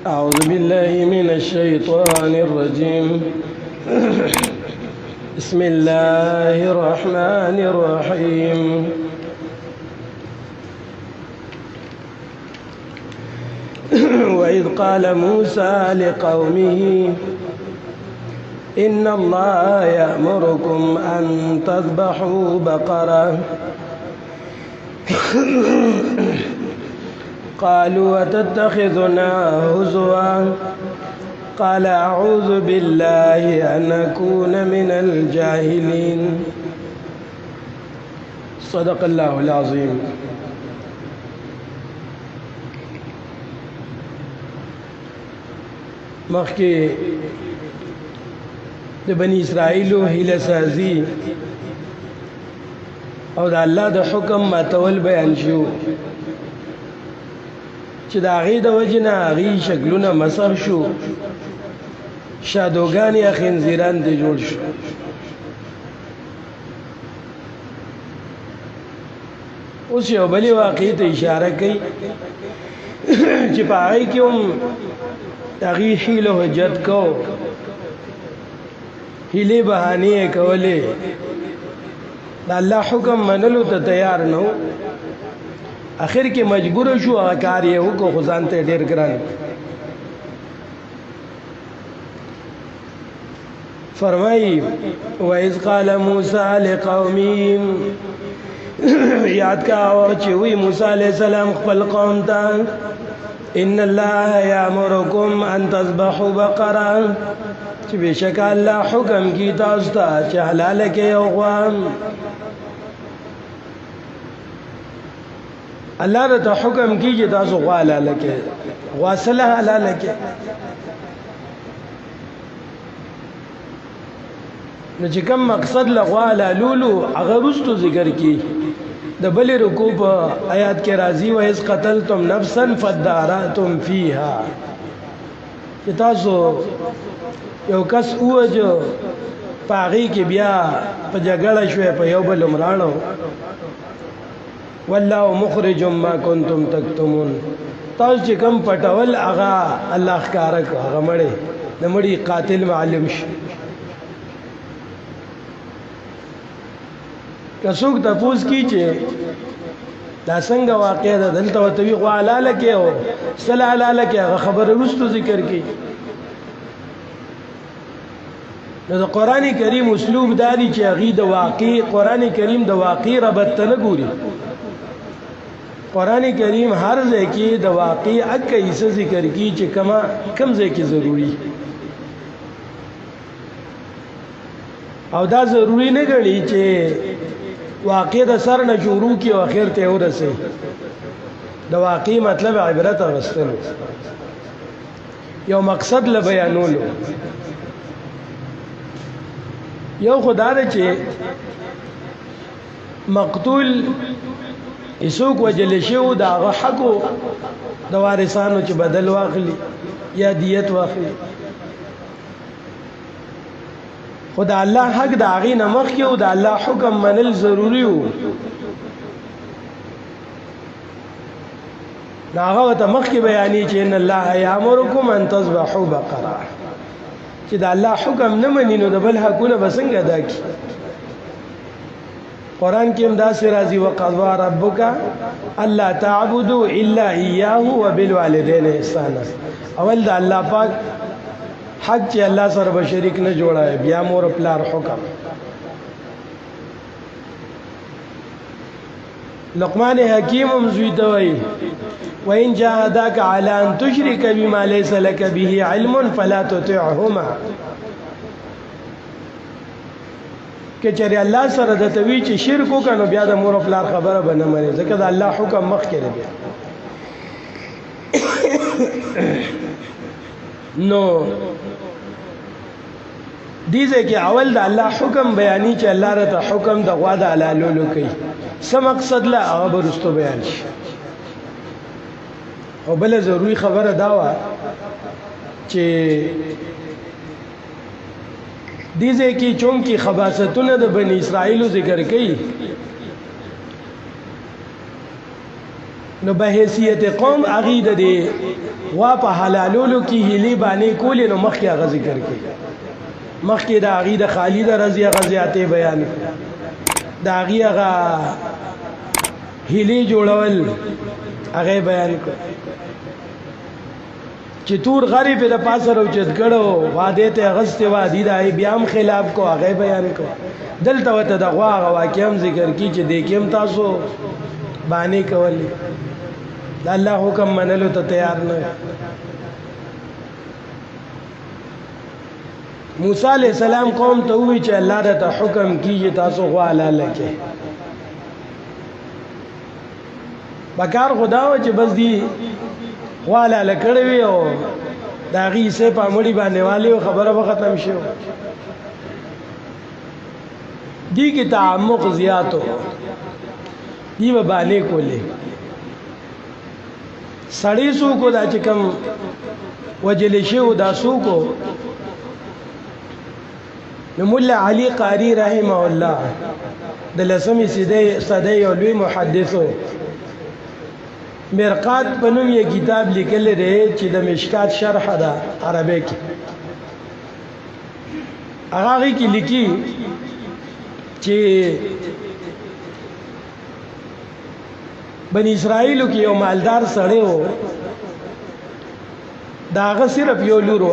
أعوذ بالله من الشيطان الرجيم بسم الله الرحمن الرحيم وإذ قال موسى لقومه إن الله يأمركم أن تذبحوا بقرة قالوا أتتخذنا هزوا قال أعوذ بالله أن أكون من الجاهلين صدق الله العظيم. مخکې د بنی اسرائیلو هیله سازي او د الله د حکم ماتول بیان شو چې د هغې د وجې نه هغې شکلونه مسخ شو، شادوګان یا خنزیران ته جوړ شو. اوس یو بلې واقعې ته اشاره کوي چې په هغې کې هم د هغې حیل و حجت کو، هیلې بهانې کولې، د الله حکم منلو ته تیار نه و. اخر کې مجبور شو، هغه کار یې وکړو خو ځان ته ډېر ګران. فرمایي وَإِذْ قَالَ مُوسَى لِقَوْمِهِ یاد کا چې وی موسی علیہ السلام خپل قوم ته ان الله یامرکم ان تذبحوا بقره چې بشک الله حکم کی تاسو ته چې حلال کې یو غوا. الله ته حکم کیږي تاسو غوا حلال کې، غوا سره حلال کې. نو چې کوم مقصد لغوا حلالولو هغه وروسته ذکر کی. د بلې رکوع په آیات کې راځي وَإِذْ قَتَلْتُمْ نَفْسًا فَادَّارَأْتُمْ فِيهَا، چې تاسو یو کس ووجو په هغې کې بیا په جګړه شوې، په یو بل مراړو. والله مخرج ما کنتم تکتمون، تاسو چې کوم پټول هغه الله ښکاره کړ، هغه مړی د مړي قاتل معلوم شي. که څوک تپوس کی چې دا څنګه واقع ده، دلته ورته وي غوا حلاله کې او سله حلاله کې، هغه خبره وروسته ذکر کړي. نو د قرآن کریم اسلوب دا دی چې هغې د واقع، قرآن کریم د واقع ربط ته نه ګوري. قرآن کریم هر ځای کې د واقع اکه حصه ذکر کی چې کم ځای کې ضروري، او دا ضروری نه ګڼي چې واقع د سر نه شروع کی او اخر ته ورسي. د واقع مطلب عبرت اخیستل، یو مقصد ل بیانولو. یو خدا ده چې مقتول ایسوک وجل شو دا هغه حقو د وارثانو چې بدل واخلي یا دیت واخلي، خو د الله حق د هغې نه مخکې و، د الله حکم منل ضروري و. نو هغه ورته مخکې بیاني چې ان الله یامرکم ان تذبحوا بقره، چې د الله حکم نه مني نو د بل حقونه به څنګه ادا کړي. قرآن کې هم داسې راځي وقضى ربک الا تعبدوا الا ایاه وبالوالدین احسانا. اول د الله پاک حق چې الله سره به شریک نه جوړای، بیا مور پلار حکم. لقمان حکیم هم زوی ته وایي وَإِنْ جَاهَدَاكَ عَلَىٰ أَن تُشْرِكَ بِمَا لَيْسَ لَكَ بِهِ عِلْمٌ فَلَا تُطِعْهُمَا. که چېرې الله سره درته وي چې شرک وکړه نو بیا د مور او پلار خبره به نه منې، ځکه د الله حکم مخکې دی. بیا نو دې ځای کې اول د الله حکم بیاني چې الله راته حکم د غوا د حلالولو کوي. څه مقصد لا هغه به وروسته بیان شي. او بله ضروري خبره دا وه چې دې ځای کې چونکې خباستونه د بني اسرائیلو ذکر کوي، نو به حیثیت قوم عقیده دی وا په حلالولو کې هلی باندې کولې نو مخکې هغه ذکر کړي مخکې د عقیده خالد رضی غزیاته بیان د هغه هلی جوړول هغه بیان کړ چې تور غریب د پاسه روچت کړو وعده ته غسته وادي د بیا هم خلاف کو هغه بیان کړ دلته وته د غوا واقعم ذکر کی چې دیکیم تاسو باندې کول د الله حکم منلو ته تیار نه موسی علیہ السلام قوم ته وی چې الله ته حکم کیږي تاسو غوا لاله کې بکار خدا و چې بس دی غوا لاله کړی وي او دا غي سه په مړی باندې والی خبره به ختم شي دی کې تعمق زیاتو دی به باندې کولې سړی سو کو دا چې کم وجل شي او دا سو کو نو مولا علی قاری رحمه الله د لسمی صدی او لوی محدثو مرقات په نوم یې کتاب لیکل دی چې د مشکات شرح ده عربی کې هغه کې لیکي چې بنی اسرائیلو کې یو مالدار سړی و دا هغه صرف یو لور و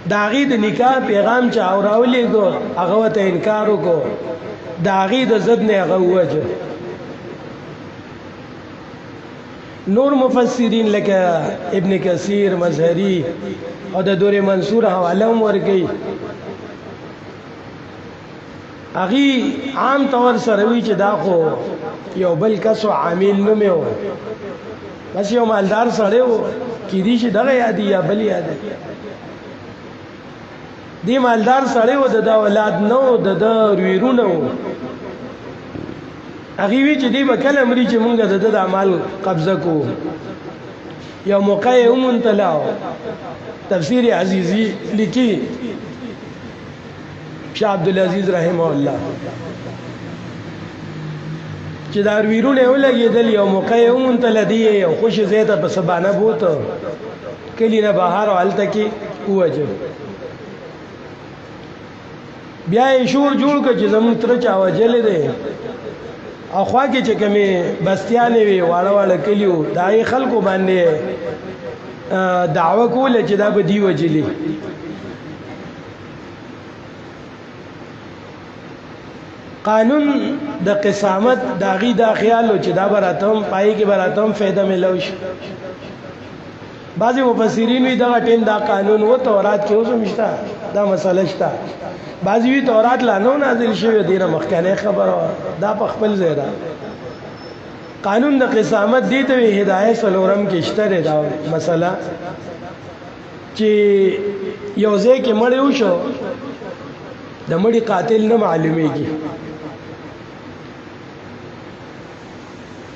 دا هغې د نکاح پیغام چا اوراولېږو هغه ورته انکار وکړو د هغې د ضد نه هغه ووجه نور مفسرین لکه ابن کثیر مظهری او د دور منصور حواله هم ورکوي هغې عام طور سره وي چې دا خو یو بل کس و عامل نومې و بس یو مالدار سړی و کیدی شي دغه یادي یا بل یادي دی مالدار سړی و د اولاد نه و د ویرونه و هغې وی چې دی به کله مري چې مونږ د ده د اعمال قبضه کوو یو موقع یې وموندله تفسیر عزیزی لیکي شاه عبدالعزیز رحمه الله چې دا ویرونه یې ولګېدل یو موقع یې وموندله دی یو خوشي ځای ته په سبانه بوته کلي نه بهر او هلته کې ووجه بیا یې شور جوړ کړ چې زموږ تره چا وجلی دی او خوا کې چې کومې بستیانې وي واړه واړه کلي وو د هغې خلکو باندې دعوه کوله چې دا به دی وجلي قانون د قسامت د هغې دا خیال و چې دا به راته هم پای کې به راته هم فایده میلو شي بعضې مفسرین وي دغه ټیم دا قانون و تورات کې اوس هم شته دا مسله شته بعضې وي تورات لا نه نازل شوی دی نه مخکنۍ خبره دا په خپل ځای ده قانون د قسامت دی ته وي هدایت څلورم کې شته دی دا مسله چې یو ځای کې مړی وشو د مړي قاتل نه معلومیږي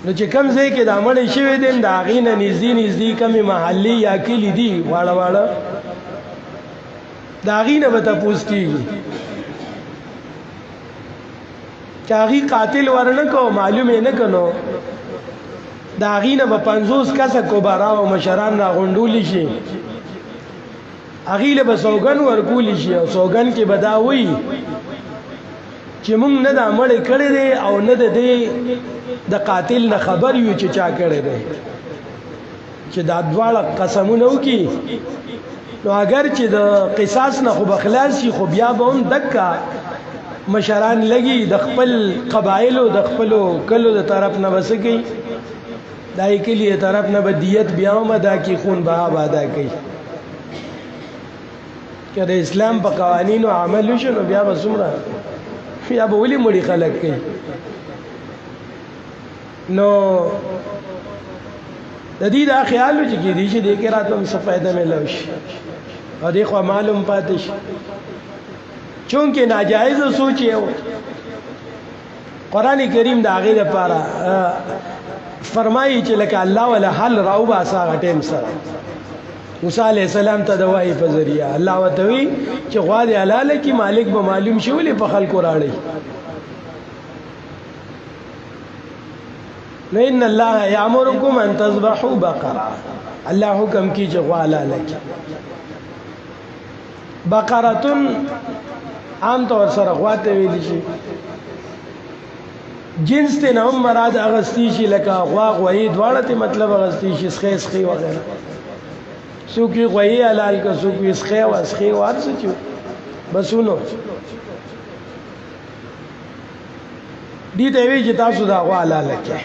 نو چې کم ځای کې دا مړی شوی دی د هغې نه نږدې کمې محلي یا کلي دي واړه واړه د هغې نه به تپوس کېږي چې هغې قاتل ورنه کو معلوم یې نه کنو د هغې نه به 50 کسه کبرا او مشران راغونډولی شي هغې له به سوګن ورکولی شي او سوګن کې به دا وایي چې موږ نه دا مړی کړی دی او نه د دې د قاتل نه خبر یو چې چا کړی دی چې دا دواړه قسمونه وکړي نو اگر چې د قصاص نه خو به خلاص شي خو بیا به هم دکه مشران لګي د خپل قبایلو د خپلو کلو د طرف نه به څه کوي دا یې کلي د طرف نه به دیت بیا هم ادا کړي خون به ادا کوي که د اسلام په قوانینو عمل وشي نو بیا به څومره بیا به ولې مړي خلک کوي نو د دې دا خیال و چې کېدای شي دې کې راته هم څه فایده میلاو شي او دې خوا معلوم پاتې شي چونکې ناجایزه سوچ یې و قرآن کریم د هغې دپاره فرمایي چې لکه الله ولا حل راوباسه هغه ټیم سره موسی علیہ السلام ته د وحی په ذریعه الله ورته وی چې غوا دې حلاله کې مالک به معلوم شي ولې په خلکو راړي نو ان الله یامرکم ان تذبحوا بقره الله حکم کی چې غوا حلاله کی بقرتن عام طور سره غوا ته ویل شي جنس ته نه مراد اغستی شي لکه غوا غوی دواړه ته مطلب اغستی شي سخی سخی وغیرہ سوکی غوی حلال کا سوکی سخی و سخی ورس چو بسونو دی ته وی چې تاسو دا غوا حلال کړئ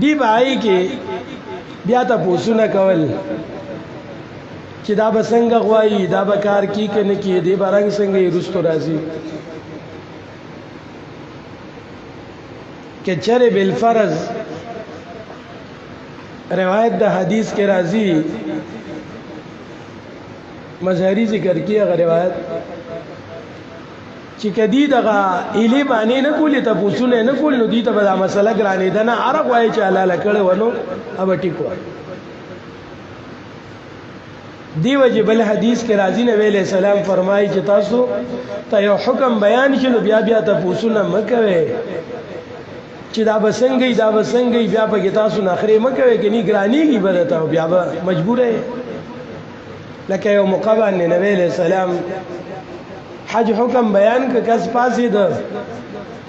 دی بای کې بیا ته پوښتنه کول چې دا به څنګه غوایي دا به کار کی کنه کی دی بارنګ څنګه رستو راځي کہ چرے بالفرض روایت دا حدیث کے راضی مظہری ذکر کی اگر روایت چې کدی دغه ایلی باندې نه کولی ته پوښتنه نه کول نو دی ته به دا مسله ګرانې ده نه عرق وایي چې حلاله کړی ونو اب ټیکو دی وجه بل حدیث کې راځي نبی علیہ السلام فرمایي چې تاسو ته یو حکم بیان شنو بیا بیا ته پوښتنه مکوئ چې دا بسنګي دا بسنګي بیا په تاسو نخري مکوي کې ني ګرانيږي بدته بیا به مجبور ہے لکه یو مقبل نبی علیہ السلام حج حکم بیان ک کس پاسې ده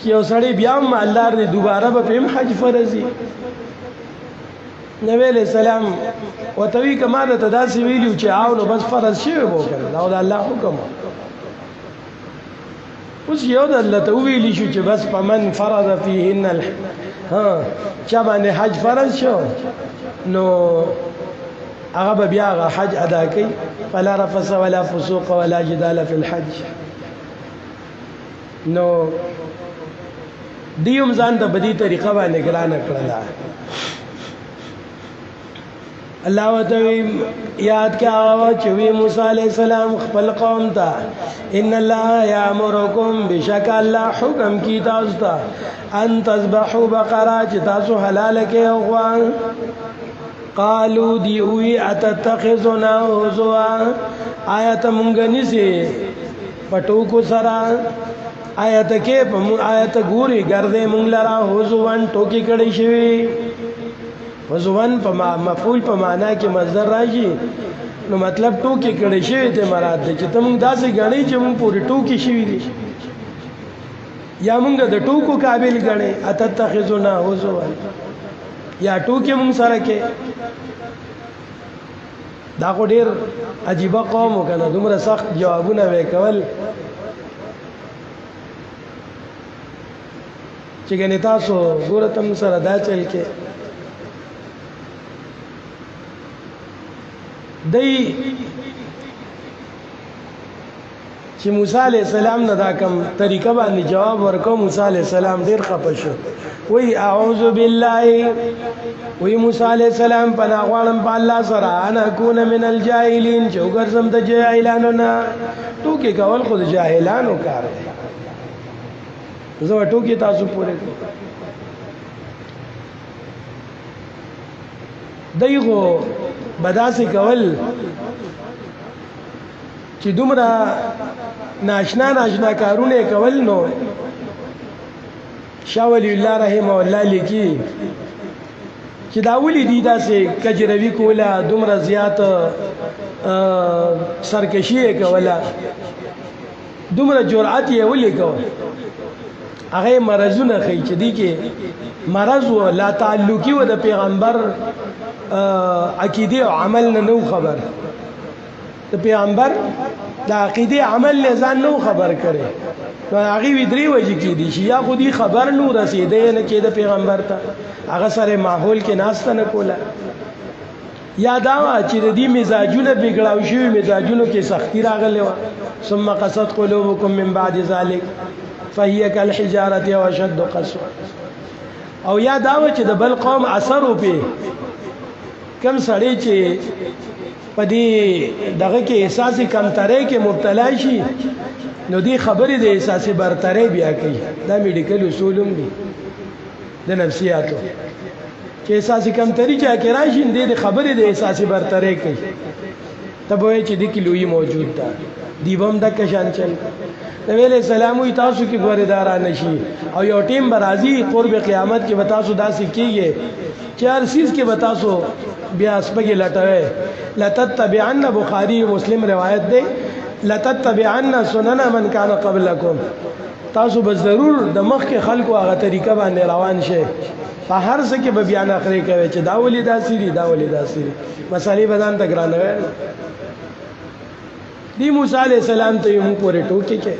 چې یو سړی بیا مالدار دی دوباره به په حج فرضي نبی علیہ السلام وتوی کما د تداسي ویلو چې آو نو بس فرض شي وکړه دا د الله حکم اوس یو د الله ته ویلی شو چې بس پمن فرض فيهن ها چا باندې حج فرض شو نو هغه بیا هغه حج ادا کوي فلا رفث ولا فسوق ولا جدال في الحج نو دیوم ځان ته بدی طریقه باندې ګران کړل الله وتعالى یاد کیا چې وی موسی علیہ السلام خپل قوم ته ان الله یامرکم بشک الله حکم کی تاسو ته ان تذبحوا بقره چې تاسو حلال کې غوا قالوا دی وی اتتخذنا هزوا آیت مونږ نسی پټو کو سرا آیت کې آیت ګوري ګرځې مونږ لرا هزوان ټوکی کړي شوی وزوان په مفعول په معنا کې مصدر راځي نو مطلب ټوکی کړي شوی ته مراد ده چې تم داسې غنی چې مونږ پوری ټوکی شوی دي یا مونږ د ټوکو قابل غنی اتتخذنا هزوا یا ټوکی مونږ سره کې دا کو ډیر عجیب قوم وکنه دومره سخت جوابونه وکول چې ګنې تاسو ګوره تم سره دا چل کې دی چې موسی علیہ السلام نه دا کوم طریقه باندې جواب ورکو موسی علیہ السلام ډیر خپه شو وی اعوذ بالله وی موسی علیہ السلام پناه غواړم په الله سره انا اكون من الجاهلین چې وګرځم د جاهلانو نه ټوکی کول خو د جاهلانو کار دی زه ټوکی تاسو پورې دایغو بداسي کول چې دومره ناشنا کارونه کول نو شاه ولی الله رحمه الله لیکي چې دا ولې دي داسې کجروي کوله دومره زیات سرکشي کوله دومره جرأت یې ولې کوله هغه مرزونه خي چې دي کې مرز و لا تعلقي و د پیغمبر عقیده او عمل نه نو خبر د پیغمبر د عقیده عمل نه ځان نو خبر کړي نو هغه وی درې وجې کې دي چې یا خو دي خبر نو رسیدې نه کې د پیغمبر ته هغه سره ماحول کې ناشته نه کوله یا دا چې د دې مزاجونه بګړاو شوی مزاجونو کې سختی راغله و ثم قصد قلوبكم من بعد ذلك فهي كالحجاره وشد قسوه او یا دا چې د بل قوم اثر وپی کم سړی چې پدې دغه کې احساسي کمترۍ کې مبتلا شي نو دې خبرې د احساسي برترۍ بیا کوي دا میډیکل اصولم دي د نفسیاتو چې احساسي کمترۍ چې کې راشي دې خبرې د احساسي برترۍ کوي تب وایي چې دې کې لوی موجود ده دیوم د کشان چل نبی علیہ السلام وی تاسو کې ګوردارا نشي او یو ټیم برازي قرب قیامت کې بتاسو داسې کیږي چې هر سیس کې بتاسو بیا سپګي لټوي لتتبعن بخاری مسلم روایت دی لتتبعن سنن من کان قبلکم تاسو به ضرور د مخ کې خلکو هغه طریقه باندې روان شئ په هر څه کې به بیان اخري کوي چې دا ولې داسې دي دا ولې داسې دي مسالې بدن ته ګرانوي دی موسی علیہ السلام ته یو پورې ټوکی کې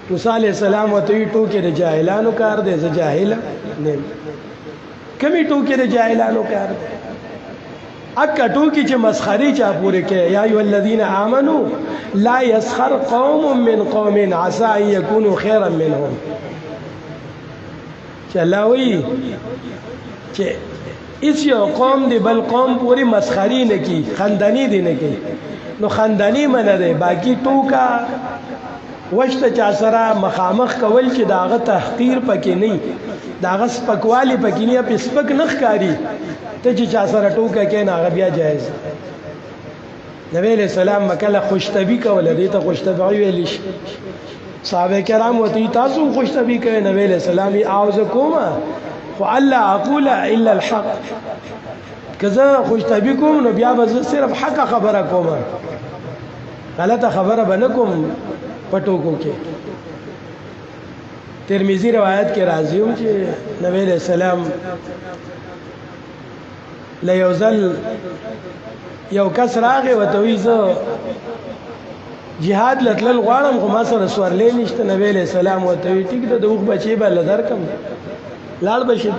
موسی علیہ السلام ته یو ټوکی د جاهلانو کار دی ز جاهل نه کمی ټوکی د جاهلانو کار دی اکا ټوکی چې مسخري چا پورې کې یا ایو الذین آمنو لا يسخر قوم من قوم عسى ان يكونوا خيرا منهم چې الله وی چې اس یو قوم دی بل قوم پوری مسخري نه کی خندانی دی نه کی نو خندانی منه دی باقی ټوکا وشته چا سره مخامخ کول چې داغه تحقیر پکې نه داغه سپکوالی پکې نه په سپک نخ کاری ته چې چا سره ټوکا کې نه هغه بیا جایز نبی علیہ السلام مکله خوشتبی کوله دې ته خوشتبی ویل شي صحابه کرام وتی تاسو خوشتبی کوي نبی علیہ السلام اعوذ کوما خو الله اقول الا الحق کزه خوشتبی کوم نو بیا به صرف حق خبره کوم غلطه خبره بنکم پټوکو کې ترمذی روایت کې راځي چې نبی علیہ السلام لیوزل یو کس راغی وتوی زه jihad لتل غواړم خو ما سره سوارلې نشته نبی علیہ السلام وتوی ټیک د دوغ بچي به لدر کم لاړ بشي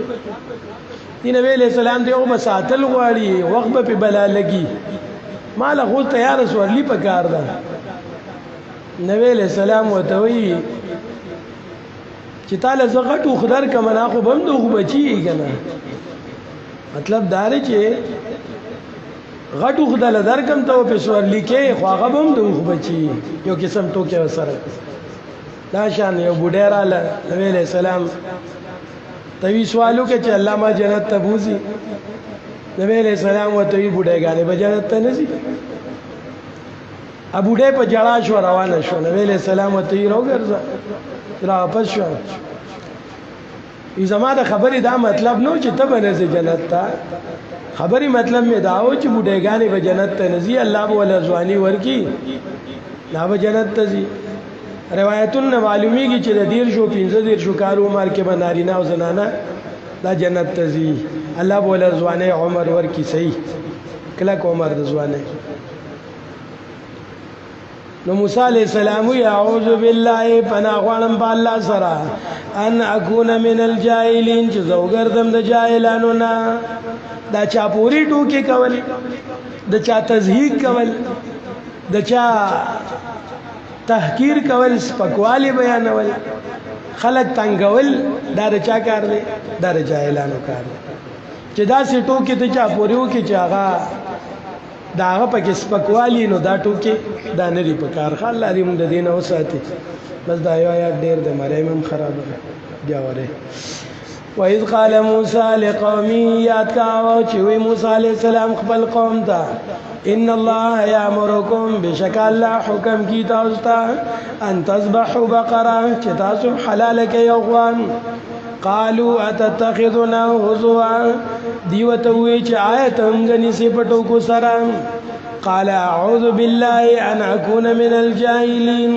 دی نبی علیہ السلام دی او مساتل غواړي وخت په بلا لګي مال خو تیار سوارلی په کار ده نبی علیہ السلام وتوی چې تعالی زغټو خدار کمنا خو بم دوغ بچي کنه مطلب دار چې غټو خدای له درکم ته په سوار لیکي خو هغه بم دوغ بچي یو قسم ټوکې وسره دا شان یو بډیرا نبی علیہ السلام توی سوالو کې چې الله ما جنت ته بوزي نبی علیہ السلام وته وی بډایګانې به جنت ته نه ځي ابو ډې په جړا شو روانه شو نبی علیہ السلام وته یې راوګرځه را واپس شو ای زما د خبرې دا مطلب نو چې ته به نه جنت ته خبرې مطلب می دا و چې بډایګانې به جنت ته نه ځي الله به ول ځواني ورکی لا به جنت ته ځي روایتونه معلومیږي چې د 15 شو کال عمر کې به نارینه او زنانه دا جنت ته ځي الله بوله ځوانه عمر ورکی صحیح کله عمر د ځوانه نو موسی علیہ السلام اعوذ بالله پناه غواړم په الله سره ان اكون من الجاهلين چې زوګردم د جاهلانو نه دا چا پوری ټوکی کول د چا تزهیق کول د چا تحقیر کول سپکوالی بیانول خلق تنگول دا د چا کار دی دا د جاهلانو کار دی چې دا سي ټوکی ته چا پوریو کې چې هغه دا هغه پکې سپکوالی نو دا ټوکی دا نه دی په کار خل لري موږ د دین او ساتي بس دا یو یا ډیر د مریم خراب دی وره وَإِذْ قَالَ مُوسَى لِقَوْمِهِ یاد کاوه چې وی موسی علیہ السلام خپل قوم ته ان الله یامرکم بشک الله حکم کی تاسو ته ان تذبحوا بقره چې تاسو حلال کې یو غوان قالوا اتتخذنا هزوا دیوته وی چې آیت همغنی سی پټو کو سره قال اعوذ بالله ان اكون من الجاهلين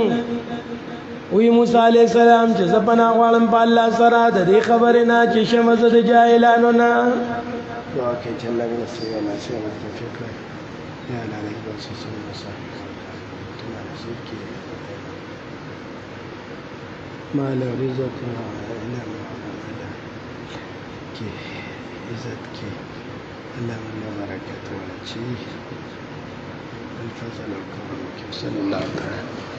وی موسی علیہ السلام چې زپنا غواړم په الله سره د دې خبرې نه چې شمزه د جاهلانو نه دعا کې چې الله دې سوي نه سي توفیق یا الله دې وسوسه وسه مال رزق علم کې عزت کې الله من برکت ورچی الفضل والكرم صلى الله عليه وسلم